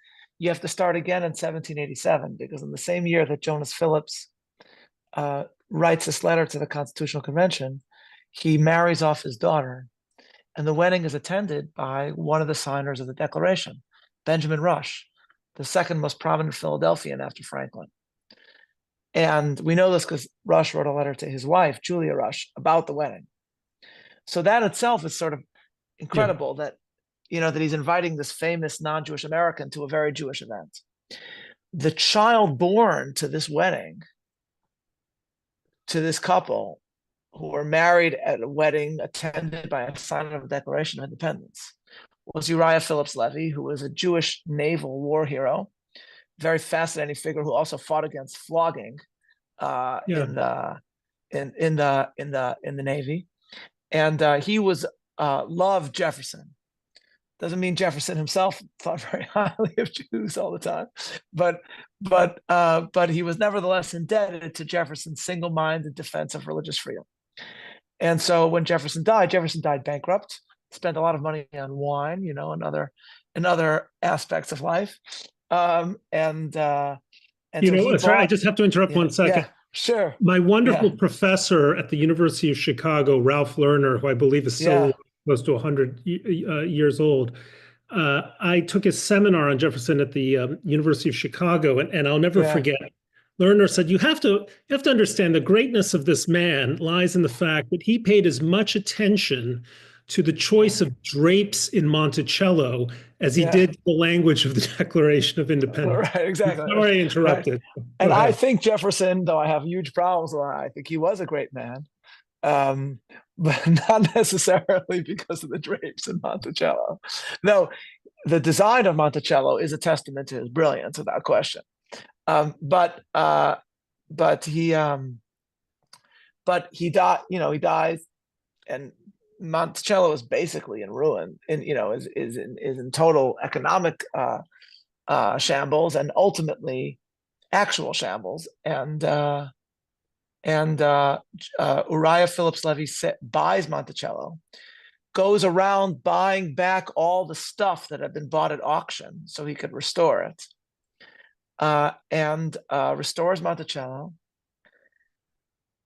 B: you have to start again in 1787, because in the same year that Jonas Phillips writes this letter to the Constitutional Convention, he marries off his daughter, and the wedding is attended by one of the signers of the Declaration, Benjamin Rush, the second most prominent Philadelphian after Franklin. And we know this because Rush wrote a letter to his wife, Julia Rush, about the wedding. So that itself is sort of incredible, that that he's inviting this famous non-Jewish American to a very Jewish event. The child born to this wedding, to this couple who were married at a wedding attended by a signer of the Declaration of Independence, was Uriah Phillips Levy, who was a Jewish naval war hero, very fascinating figure who also fought against flogging in the Navy, and he was loved Jefferson. Doesn't mean Jefferson himself thought very highly of Jews all the time, but he was nevertheless indebted to Jefferson's single-minded defense of religious freedom. And so when Jefferson died bankrupt, spent a lot of money on wine, and other aspects of life. Sorry,
A: I just have to interrupt 1 second.
B: Yeah, sure.
A: My wonderful professor at the University of Chicago, Ralph Lerner, who I believe is still close to 100 years old. I took a seminar on Jefferson at the University of Chicago, and I'll never forget. Lerner said, you have to understand the greatness of this man lies in the fact that he paid as much attention to the choice of drapes in Monticello as he did the language of the Declaration of Independence.
B: Right, exactly.
A: Sorry, I interrupted.
B: Right. And I think Jefferson, though I have huge problems with him, I think he was a great man, but not necessarily because of the drapes in Monticello. No, the design of Monticello is a testament to his brilliance, without question. But he died. He dies, and Monticello is basically in ruin, and is in total economic shambles, and ultimately actual shambles. And Uriah Phillips Levy buys Monticello, goes around buying back all the stuff that had been bought at auction so he could restore it. And restores Monticello,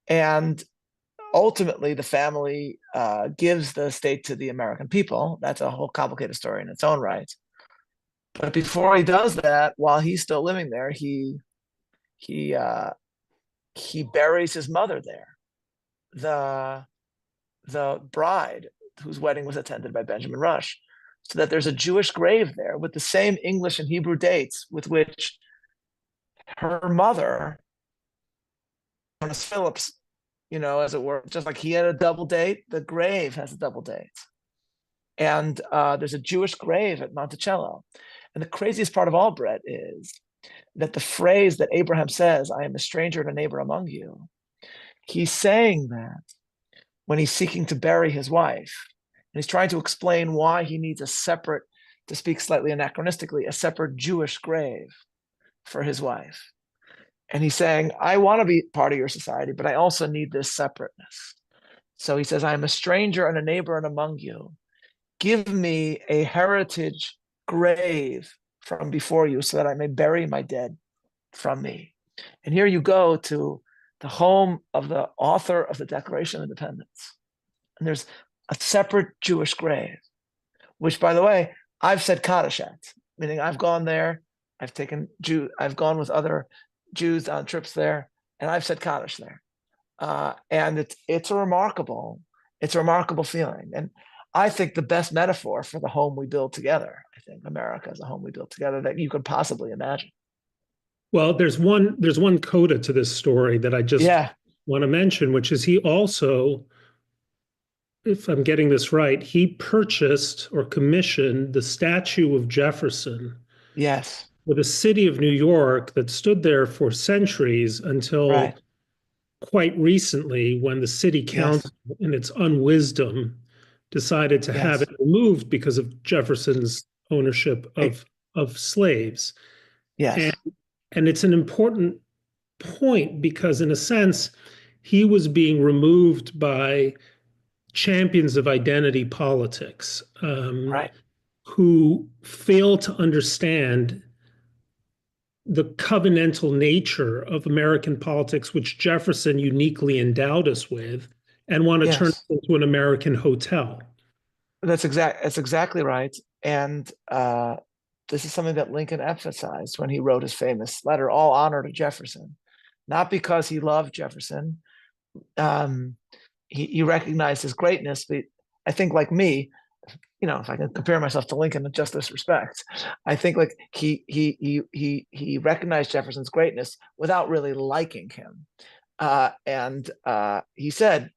B: and ultimately the family gives the estate to the American people. That's a whole complicated story in its own right. But before he does that, while he's still living there, he uh, he buries his mother there, the the bride whose wedding was attended by Benjamin Rush, so that there's a Jewish grave there with the same English and Hebrew dates with which her mother, Thomas Phillips, as it were, just like he had a double date, the grave has a double date. And there's a Jewish grave at Monticello. And the craziest part of all, Bret, is that the phrase that Abraham says, I am a stranger and a neighbor among you, he's saying that when he's seeking to bury his wife. And he's trying to explain why he needs a separate, to speak slightly anachronistically, a separate Jewish grave for his wife. And he's saying, I want to be part of your society, but I also need this separateness. So he says, I am a stranger and a neighbor and among you. Give me a heritage grave from before you so that I may bury my dead from me. And here you go to the home of the author of the Declaration of Independence. And there's a separate Jewish grave, which, by the way, I've said Kaddish at, meaning I've gone there, I've gone with other Jews on trips there, and I've said Kaddish there. And it's a remarkable feeling. And I think the best metaphor for the home we build together, I think America is a home we build together that you could possibly imagine.
A: Well, there's one coda to this story that I just
B: Yeah.
A: want to mention, which is he also, if I'm getting this right, he purchased or commissioned the statue of Jefferson
B: Yes.
A: for the city of New York that stood there for centuries until
B: Right.
A: quite recently, when the city
B: Yes.
A: council, in its unwisdom, decided to have
B: Yes.
A: it removed because of Jefferson's ownership of slaves. And,
B: Yes.
A: and it's an important point because, in a sense, he was being removed by champions of identity politics
B: Right.
A: who fail to understand the covenantal nature of American politics, which Jefferson uniquely endowed us with, and want to turn it
B: Yes.
A: into an American hotel.
B: That's exactly right. And this is something that Lincoln emphasized when he wrote his famous letter, All Honor to Jefferson. Not because he loved Jefferson. He recognized his greatness, but I think, like me, if I can compare myself to Lincoln in just this respect, I think like he recognized Jefferson's greatness without really liking him. And he said,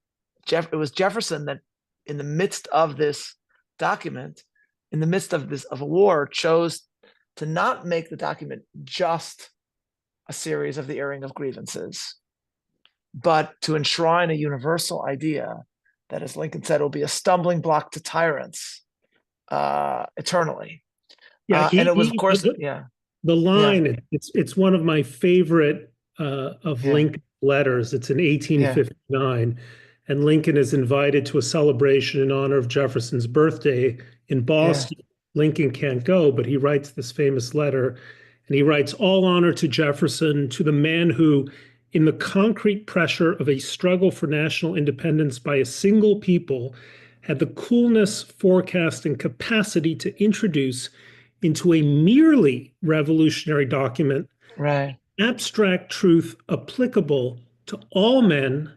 B: it was Jefferson that, in the midst of this document, in the midst of a war, chose to not make the document just a series of the airing of grievances, but to enshrine a universal idea that, as Lincoln said, will be a stumbling block to tyrants eternally.
A: Yeah,
B: And it was, of course,
A: the
B: yeah,
A: line, it's one of my favorite of
B: yeah,
A: Lincoln's letters. It's in
B: yeah,
A: 1859, and Lincoln is invited to a celebration in honor of Jefferson's birthday in
B: yeah,
A: Boston. Lincoln can't go, but he writes this famous letter, and he writes, All honor to Jefferson, to the man who, in the concrete pressure of a struggle for national independence by a single people, had the coolness, forecast, and capacity to introduce into a merely revolutionary document
B: right,
A: abstract truth applicable to all men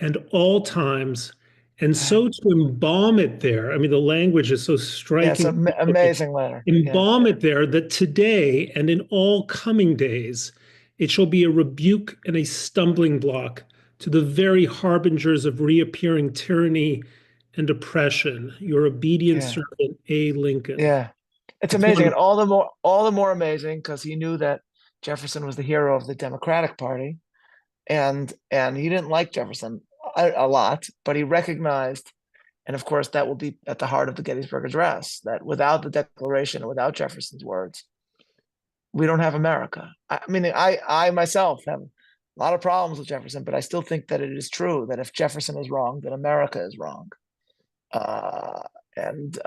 A: and all times, and
B: right.
A: so to embalm it there. I mean, the language is so
B: Yeah, it's
A: striking.
B: an amazing letter. Yeah,
A: Embalm it there that today and in all coming days, it shall be a rebuke and a stumbling block to the very harbingers of reappearing tyranny and oppression. Your obedient
B: yeah,
A: servant, A. Lincoln.
B: yeah. It's
A: It's
B: amazing,
A: one.
B: and all the more amazing because he knew that Jefferson was the hero of the Democratic Party, and he didn't like Jefferson a lot, but he recognized, and of course that will be at the heart of the Gettysburg Address, that without the Declaration and without Jefferson's words, we don't have America. I mean, I myself have a lot of problems with Jefferson, but I still think that it is true that if Jefferson is wrong, then America is wrong. Uh, and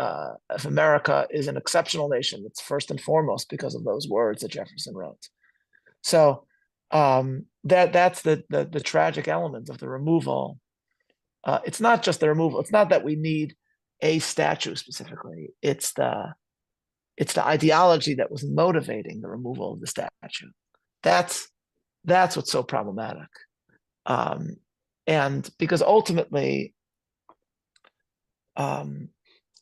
B: if America is an exceptional nation, it's first and foremost because of those words that Jefferson wrote. So that's the tragic element of the removal. It's not just the removal. It's not that we need a statue specifically. It's It's the ideology that was motivating the removal of the statue. That's what's so problematic. And because ultimately,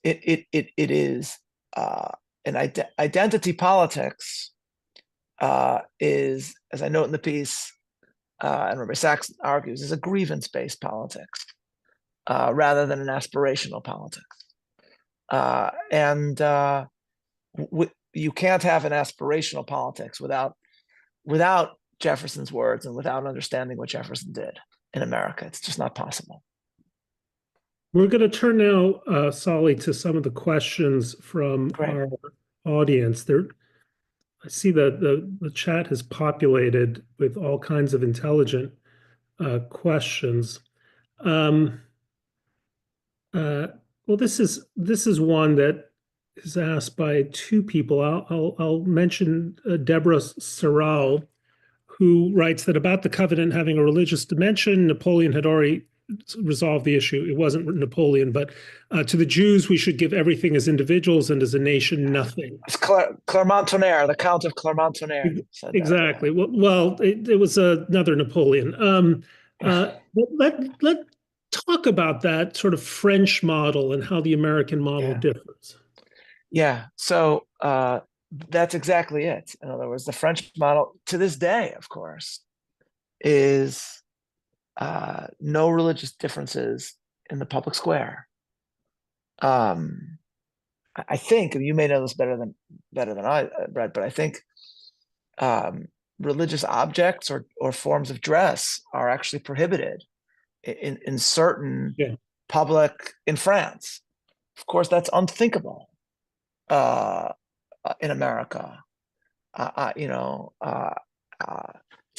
B: it is identity politics is, as I note in the piece, and Rabbi Sachs argues, is a grievance-based politics rather than an aspirational politics. You can't have an aspirational politics without Jefferson's words and without understanding what Jefferson did in America. It's just not possible.
A: We're going to turn now, Solly, to some of the questions from our audience. I see that the chat has populated with all kinds of intelligent questions. Well, this is one that is asked by two people. I'll mention Deborah Sorrell, who writes that about the covenant having a religious dimension, Napoleon had already resolved the issue. It wasn't Napoleon, but to the Jews, we should give everything as individuals, and as a nation, nothing.
B: It's Clermont-Tonnerre, the Count of Clermont-Tonnerre.
A: Exactly. Well, it was another Napoleon. Let talk about that sort of French model and how the American model differs.
B: Yeah. So that's exactly it. In other words, the French model, to this day, of course, is no religious differences in the public square. I think, and you may know this better than I, Bret, but I think religious objects or forms of dress are actually prohibited in certain public in France. Of course, that's unthinkable in America. It's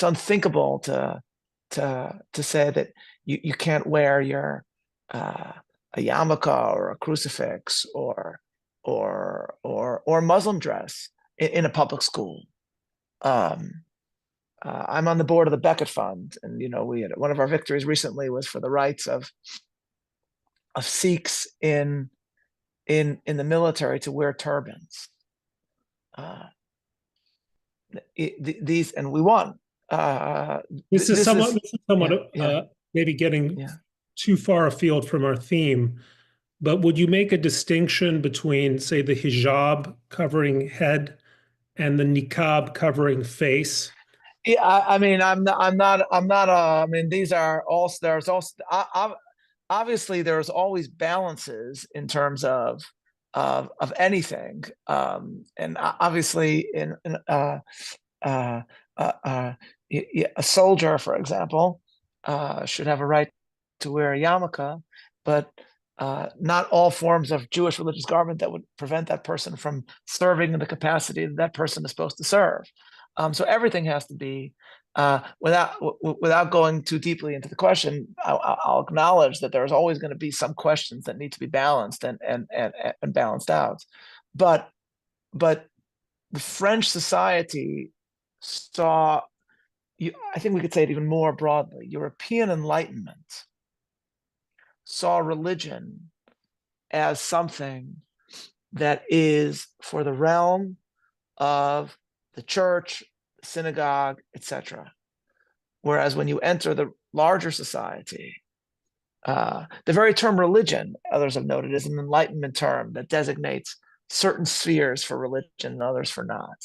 B: unthinkable to say that you can't wear your a yarmulke or a crucifix or Muslim dress in a public school. I'm on the board of the Beckett Fund, and we had one of our victories recently was for the rights of Sikhs in the military to wear turbans. These, and we won.
A: This is somewhat maybe getting too far afield from our theme, but would you make a distinction between, say, the hijab covering head and the niqab covering face?
B: Yeah, I mean, I'm not. I mean, these are all. There's also obviously there's always balances in terms of anything, and obviously a soldier, for example, should have a right to wear a yarmulke, but not all forms of Jewish religious garment that would prevent that person from serving in the capacity that person is supposed to serve. So everything has to be, without going too deeply into the question, I'll acknowledge that there's always going to be some questions that need to be balanced and balanced out. But the French society saw, I think we could say it even more broadly, European Enlightenment saw religion as something that is for the realm of the church, synagogue, etc. Whereas when you enter the larger society, the very term religion, others have noted, is an Enlightenment term that designates certain spheres for religion and others for not.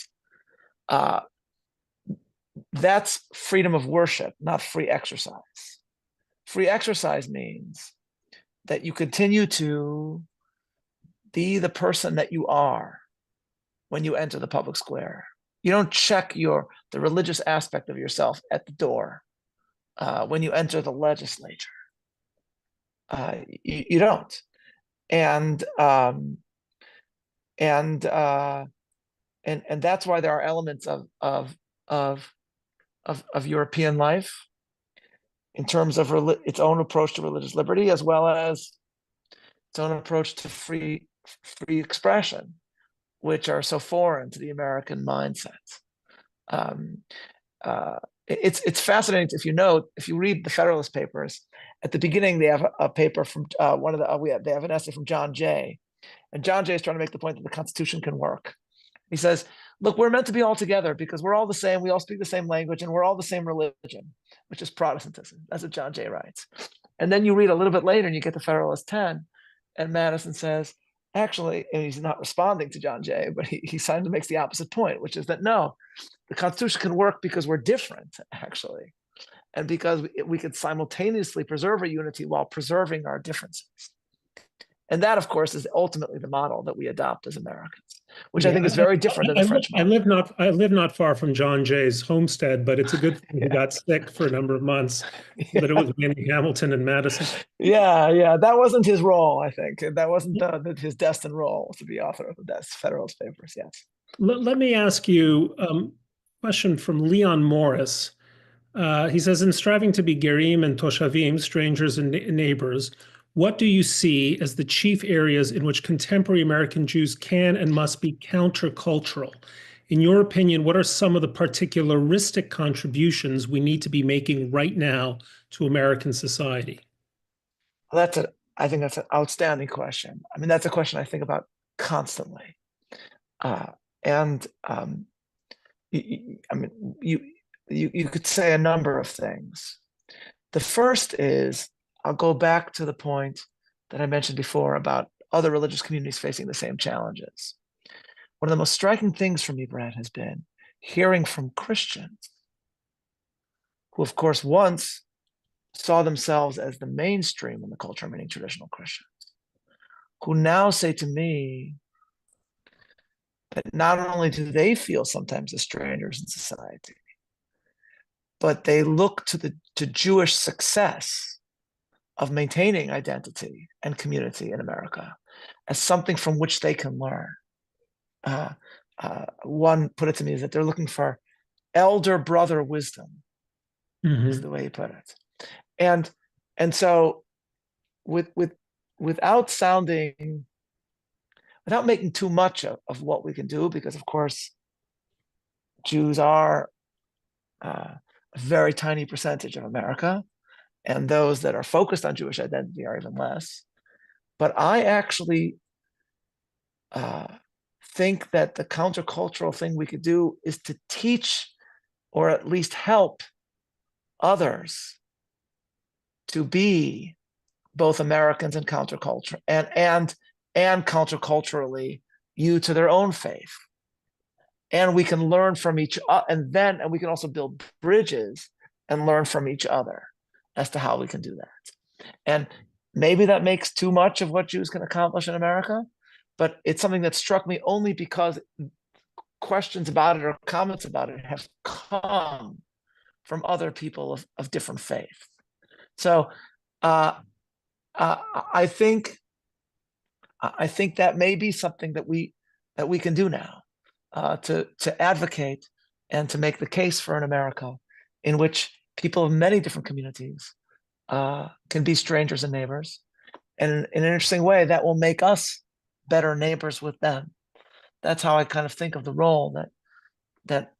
B: That's freedom of worship, not free exercise. Free exercise means that you continue to be the person that you are when you enter the public square. You don't check the religious aspect of yourself at the door when you enter the legislature. You don't, and that's why there are elements of European life in terms of its own approach to religious liberty, as well as its own approach to free expression, which are so foreign to the American mindset. It's fascinating if you read the Federalist Papers. At the beginning, they have a paper from they have an essay from John Jay, and John Jay is trying to make the point that the Constitution can work. He says, look, we're meant to be all together because we're all the same. We all speak the same language and we're all the same religion, which is Protestantism. That's what John Jay writes. And then you read a little bit later and you get to Federalist 10, and Madison says, actually, and he's not responding to John Jay, but he kind of makes the opposite point, which is that no, the Constitution can work because we're different, actually, and because we could simultaneously preserve our unity while preserving our differences. And that, of course, is ultimately the model that we adopt as Americans, which I think is very different than the French model.
A: I live not far from John Jay's homestead, but it's a good thing he got sick for a number of months, so that it was mainly Hamilton and Madison.
B: Yeah. That wasn't his role, I think. That wasn't his destined role to be author of the Federalist Papers, yes.
A: Let me ask you a question from Leon Morris. He says, in striving to be Gerim and Toshavim, strangers and neighbors, what do you see as the chief areas in which contemporary American Jews can and must be countercultural? In your opinion, what are some of the particularistic contributions we need to be making right now to American society?
B: Well, I think that's an outstanding question. I mean, that's a question I think about constantly. You could say a number of things. The first is, I'll go back to the point that I mentioned before about other religious communities facing the same challenges. One of the most striking things for me, Bret, has been hearing from Christians who, of course, once saw themselves as the mainstream in the culture, meaning traditional Christians, who now say to me that not only do they feel sometimes as strangers in society, but they look to Jewish success of maintaining identity and community in America as something from which they can learn. One put it to me is that they're looking for elder brother wisdom, is the way he put it. And so without making too much of what we can do, because of course, Jews are a very tiny percentage of America, and those that are focused on Jewish identity are even less. But I actually think that the countercultural thing we could do is to teach, or at least help, others to be both Americans and counterculture, and counterculturally you to their own faith. And we can learn from each other, and we can also build bridges and learn from each other as to how we can do that. And maybe that makes too much of what Jews can accomplish in America, but it's something that struck me only because questions about it or comments about it have come from other people of different faith. So I think that may be something that we can do now, to advocate and to make the case for an America in which people of many different communities can be strangers and neighbors. And in an interesting way, that will make us better neighbors with them. That's how I kind of think of the role that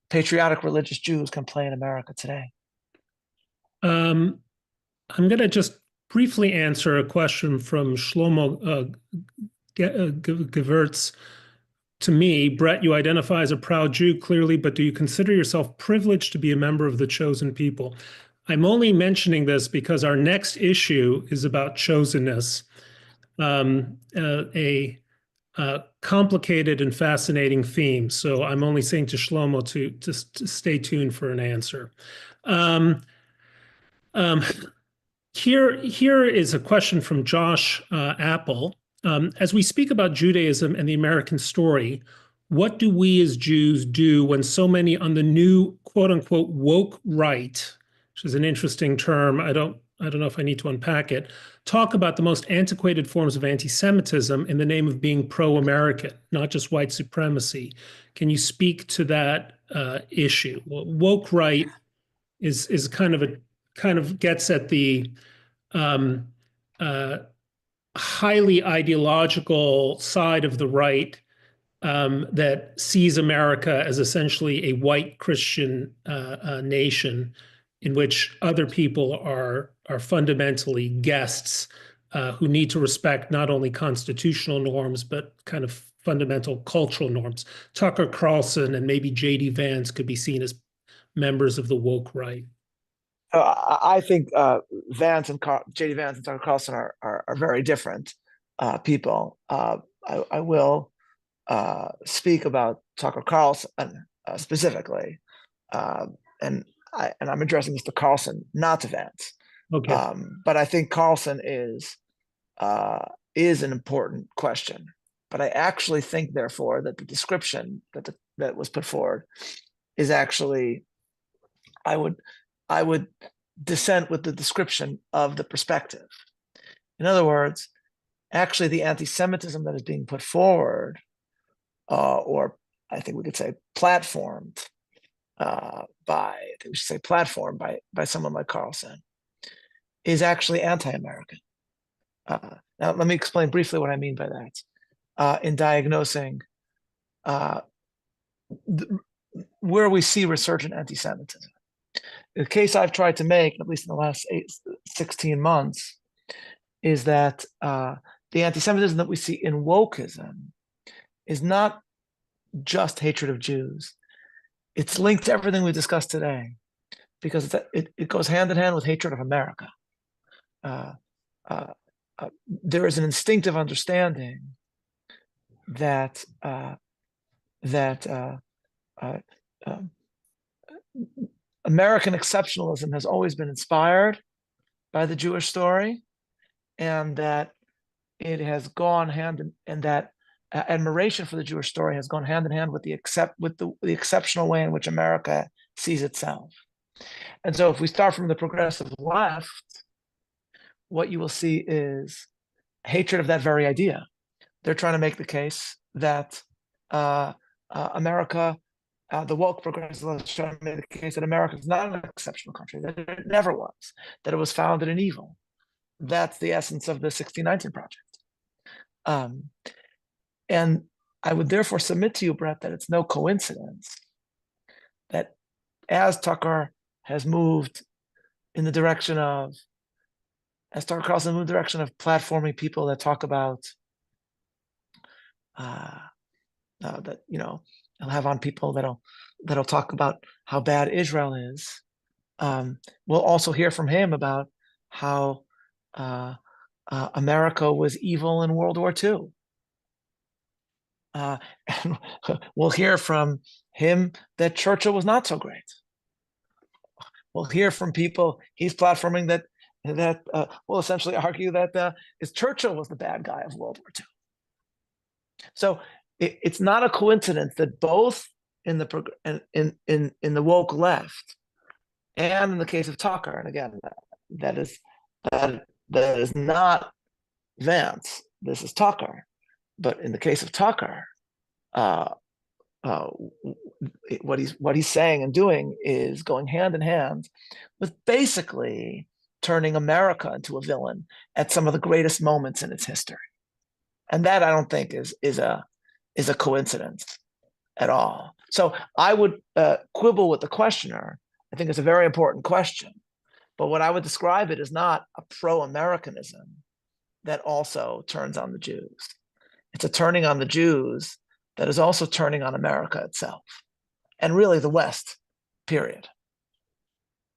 B: patriotic religious Jews can play in America today.
A: I'm going to just briefly answer a question from Shlomo Gewirtz. To me, Bret, you identify as a proud Jew, clearly, but do you consider yourself privileged to be a member of the chosen people? I'm only mentioning this because our next issue is about chosenness, a complicated and fascinating theme. So I'm only saying to Shlomo to stay tuned for an answer. Here is a question from Josh Apple. As we speak about Judaism and the American story, what do we as Jews do when so many on the new quote unquote woke right, which is an interesting term, I don't know if I need to unpack it, talk about the most antiquated forms of anti-Semitism in the name of being pro-American, not just white supremacy? Can you speak to that issue? Well, woke right is kind of gets at the highly ideological side of the right that sees America as essentially a white Christian nation in which other people are fundamentally guests who need to respect not only constitutional norms, but kind of fundamental cultural norms. Tucker Carlson and maybe J.D. Vance could be seen as members of the woke right.
B: I think J.D. Vance and Tucker Carlson are very different people. I will speak about Tucker Carlson specifically, and I'm addressing Mr. Carlson, not to Vance.
A: Okay.
B: But I think Carlson is an important question. But I actually think, therefore, that the description that was put forward is actually, I would dissent with the description of the perspective. In other words, actually, the anti-Semitism that is being put forward, or I think we could say platformed by someone like Carlson, is actually anti-American. Now, let me explain briefly what I mean by that. In diagnosing where we see resurgent anti-Semitism. The case I've tried to make, at least in the last 16 months, is that the anti-Semitism that we see in wokeism is not just hatred of Jews. It's linked to everything we discussed today, because it goes hand in hand with hatred of America. There is an instinctive understanding that American exceptionalism has always been inspired by the Jewish story, and that it has gone and that admiration for the Jewish story has gone hand in hand with the exceptional way in which America sees itself. And so, if we start from the progressive left, what you will see is hatred of that very idea. They're trying to make the case that America, the woke progressive left, is trying to make the case that America is not an exceptional country, that it never was, that it was founded in evil. That's the essence of the 1619 Project. And I would therefore submit to you, Bret, that it's no coincidence that as Tucker has moved in the direction of, as Tucker Carlson moved in the direction of platforming people that talk about that, he'll have on people that'll talk about how bad Israel is. We'll also hear from him about how America was evil in World War II. And we'll hear from him that Churchill was not so great. We'll hear from people he's platforming that will essentially argue that Churchill was the bad guy of World War II. So it's not a coincidence that both in the woke left and in the case of Tucker, and again, that is not Vance. This is Tucker. But in the case of Tucker, what he's saying and doing is going hand in hand with basically turning America into a villain at some of the greatest moments in its history, and that I don't think is a coincidence at all. So I would quibble with the questioner. I think it's a very important question, but what I would describe it as not a pro-Americanism that also turns on the Jews. It's a turning on the Jews that is also turning on America itself, and really the West, period.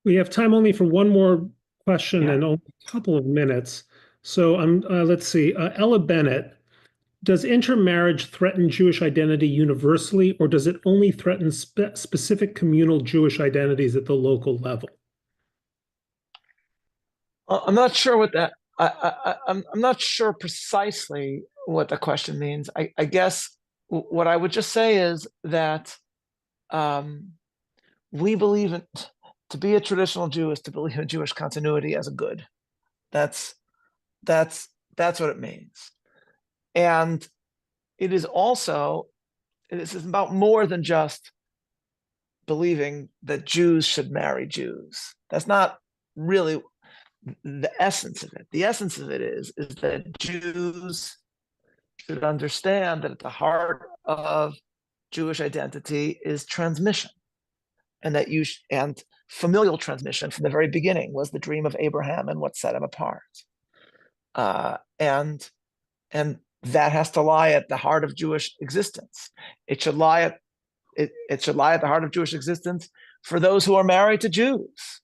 A: We have time only for one more question and only a couple of minutes. So let's see. Ella Bennett, does intermarriage threaten Jewish identity universally, or does it only threaten specific communal Jewish identities at the local level?
B: I'm not sure what that. I'm not sure precisely what the question means. I guess what I would just say is that we believe to be a traditional Jew is to believe in Jewish continuity as a good. That's what it means. And it is also, this is about more than just believing that Jews should marry Jews. That's not really the essence of it. The essence of it is that Jews should understand that at the heart of Jewish identity is transmission, and that and familial transmission from the very beginning was the dream of Abraham and what set him apart. and that has to lie at the heart of Jewish existence. It should lie at the heart of Jewish existence for those who are married to Jews,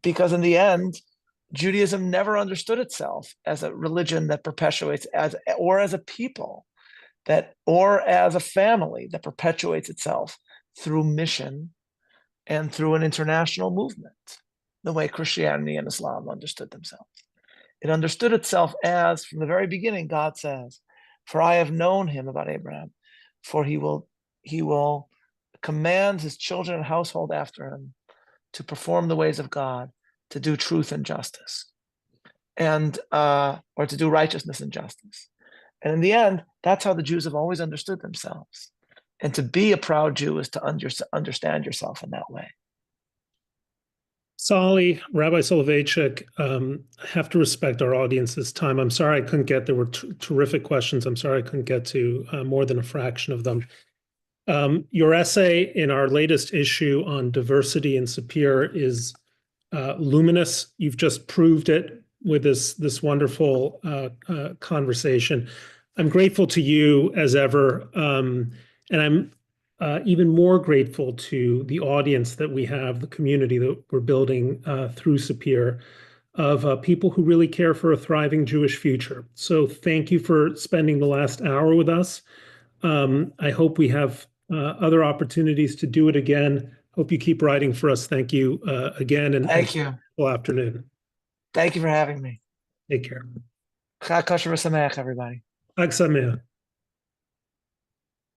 B: because in the end, Judaism never understood itself as a religion that perpetuates or as a people or as a family that perpetuates itself through mission and through an international movement, the way Christianity and Islam understood themselves. It understood itself as, from the very beginning, God says, "For I have known him," about Abraham, "for he will command his children and household after him to perform the ways of God, to do truth and justice, and or to do righteousness and justice." And in the end, that's how the Jews have always understood themselves. And to be a proud Jew is to understand yourself in that way.
A: Sali, Rabbi Soloveichik, I have to respect our audience's time. I'm sorry I couldn't get, there were terrific questions. I'm sorry I couldn't get to more than a fraction of them. Your essay in our latest issue on diversity in SAPIR is luminous. You've just proved it with this wonderful conversation. I'm grateful to you as ever, and I'm even more grateful to the audience that we have, the community that we're building through SAPIR, of people who really care for a thriving Jewish future. So thank you for spending the last hour with us. I hope we have other opportunities to do it again. Hope you keep writing for us. Thank you again. And
B: thank you.
A: Good afternoon.
B: Thank you for having me.
A: Take care.
B: Chag kosher v'sameach, everybody.
A: Chag sameach.